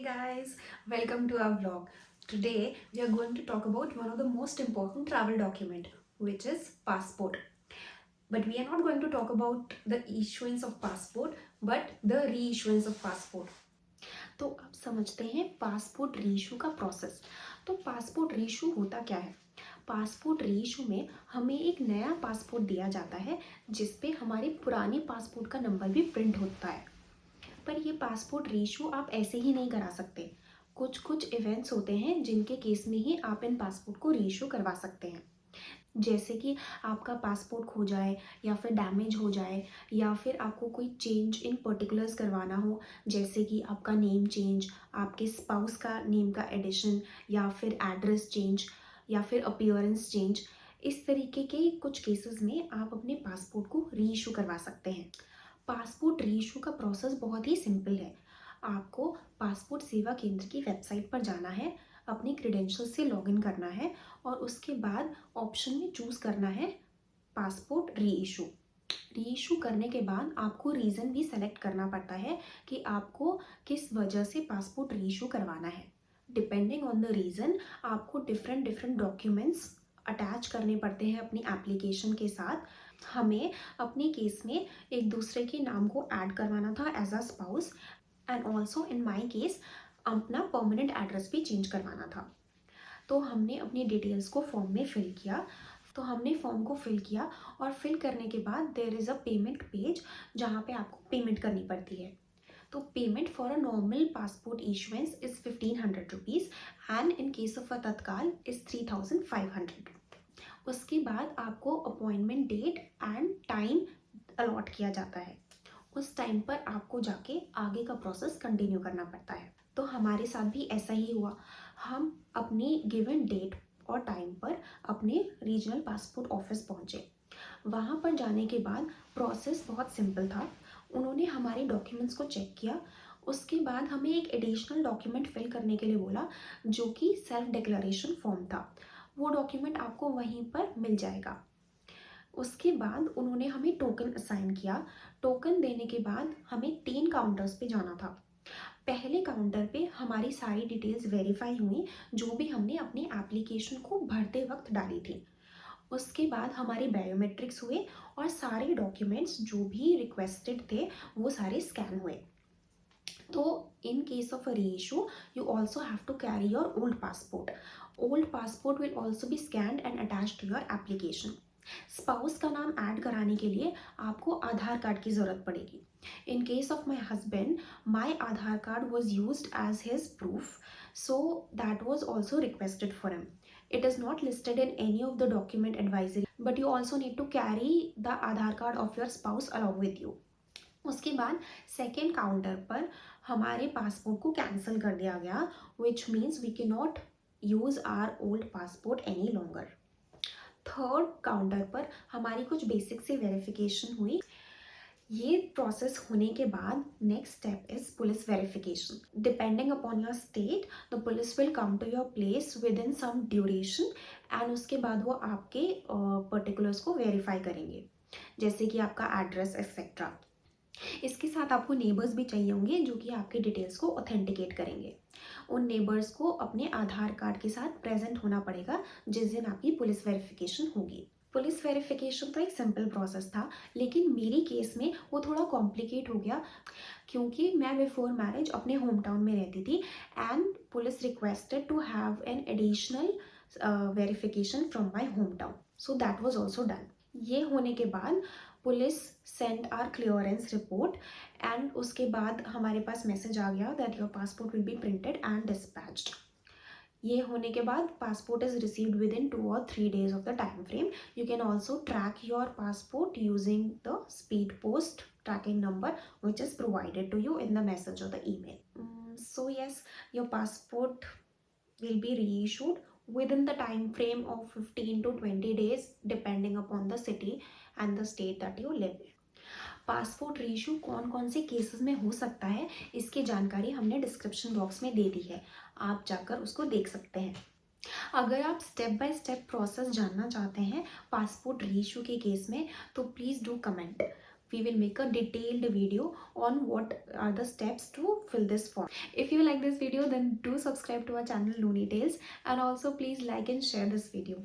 guys, welcome to our vlog. Today we are going to talk about one of the most important travel document, which is passport. But we are not going to talk about the issuance of passport but the reissuance of passport. तो अब समझते हैं passport reissue का process. तो passport reissue होता क्या है? Passport reissue में हमें एक नया पासपोर्ट दिया जाता है जिस पे हमारे पुराने पासपोर्ट का नंबर भी प्रिंट होता है। पर ये पासपोर्ट रीइशू आप ऐसे ही नहीं करा सकते। कुछ कुछ इवेंट्स होते हैं जिनके केस में ही आप इन पासपोर्ट को रीइशू करवा सकते हैं। जैसे कि आपका पासपोर्ट खो जाए या फिर डैमेज हो जाए या फिर आपको कोई चेंज इन पर्टिकुलर्स करवाना हो, जैसे कि आपका नेम चेंज, आपके स्पाउस का नेम का एडिशन या फिर एड्रेस चेंज या फिर अपीयरेंस चेंज। इस तरीके के कुछ केसेस में आप अपने पासपोर्ट को रीइशू करवा सकते हैं। पासपोर्ट रीइशू का प्रोसेस बहुत ही सिंपल है। आपको पासपोर्ट सेवा केंद्र की वेबसाइट पर जाना है, अपने क्रेडेंशियल से लॉगिन करना है और उसके बाद ऑप्शन में चूज़ करना है पासपोर्ट रीइशू। रीइशू करने के बाद आपको रीज़न भी सेलेक्ट करना पड़ता है कि आपको किस वजह से पासपोर्ट रीइशू करवाना है। डिपेंडिंग ऑन द रीज़न आपको डिफरेंट डॉक्यूमेंट्स अटैच करने पड़ते हैं अपनी एप्लीकेशन के साथ। हमें अपने केस में एक दूसरे के नाम को ऐड करवाना था as a spouse, and also in my case अपना परमानेंट एड्रेस भी चेंज करवाना था। तो हमने अपनी डिटेल्स को फॉर्म में फिल किया। तो हमने फॉर्म को फिल किया और फिल करने के बाद there is a payment page जहाँ पे आपको पेमेंट करनी पड़ती है। तो payment for a normal passport issuance is 1500 rupees and in case of a tatkal is 3500। उसके बाद आपको appointment date and time allot किया जाता है। उस टाइम पर आपको जाके आगे का प्रोसेस कंटिन्यू करना पड़ता है। तो हमारे साथ भी ऐसा ही हुआ। हम अपनी गिवन डेट और टाइम पर अपने रीजनल पासपोर्ट ऑफिस पहुंचे। वहाँ पर जाने के बाद प्रोसेस बहुत सिंपल था। उन्होंने हमारे डॉक्यूमेंट्स को चेक किया। उसके बाद हमें एक एडिशनल डॉक्यूमेंट फिल करने के लिए बोला, जो कि सेल्फ डिक्लेरेशन फॉर्म था। वो डॉक्यूमेंट आपको वहीं पर मिल जाएगा। उसके बाद उन्होंने हमें टोकन असाइन किया। टोकन देने के बाद हमें 3 काउंटर्स पे जाना था। पहले काउंटर पे हमारी सारी डिटेल्स वेरीफाई हुई, जो भी हमने अपनी एप्लीकेशन को भरते वक्त डाली थी। उसके बाद हमारे बायोमेट्रिक्स हुए और सारे डॉक्यूमेंट्स जो भी रिक्वेस्टेड थे वो सारे स्कैन हुए। तो in case of a reissue, you also have to carry your old passport. Old passport will also be scanned and attached to your application. Spouse का नाम ऐड कराने के लिए आपको आधार कार्ड की ज़रूरत पड़ेगी। In case of my husband, my Aadhaar card was used as his proof, so that was also requested for him. It is not listed in any of the document advisory, but you also need to carry the Aadhaar card of your spouse along with you. उसके बाद second counter पर हमारे passport को cancel कर दिया गया, which means we can not use our old passport any longer. Third counter पर हमारी कुछ बेसिक सी वेरिफिकेशन हुई। ये प्रोसेस होने के बाद next step is police verification. Depending upon your state, the police will come to your place within some duration and उसके बाद वो आपके पर्टिकुलर्स को वेरीफाई करेंगे, जैसे कि आपका एड्रेस एक्सेट्रा। इसके साथ आपको नेबर्स भी चाहिए होंगे जो कि आपके डिटेल्स को ऑथेंटिकेट करेंगे। उन नेबर्स को अपने आधार कार्ड के साथ प्रेजेंट होना पड़ेगा जिस दिन आपकी पुलिस वेरिफिकेशन होगी। पुलिस वेरिफिकेशन तो एक सिंपल प्रोसेस था, लेकिन मेरी केस में वो थोड़ा कॉम्प्लिकेट हो गया क्योंकि मैं बिफोर मैरिज अपने होम टाउन में रहती थी and police requested to have an additional verification from my home town, so that was also done. ये होने के बाद police send our clearance report and उसके बाद हमारे पास मैसेज आ गया that your passport will be printed and dispatched. ये होने के बाद passport is received within 2 or 3 days of the time frame. You can also track your passport using the speed post tracking number which is provided to you in the message और the email. So yes, your passport will be reissued within the time frame of 15 to 20 days depending upon the city and the state that you live in. Passport reissue कौन कौन से cases में हो सकता है, इसकी जानकारी हमने डिस्क्रिप्शन बॉक्स में दे दी है, आप जाकर उसको देख सकते हैं। अगर आप स्टेप बाय स्टेप प्रोसेस जानना चाहते हैं पासपोर्ट रीइशू के केस में, तो please do comment. we will make a detailed video on what are the steps to fill this form. If you like this video, then do subscribe to our channel Looney Tales, and also please like and share this video.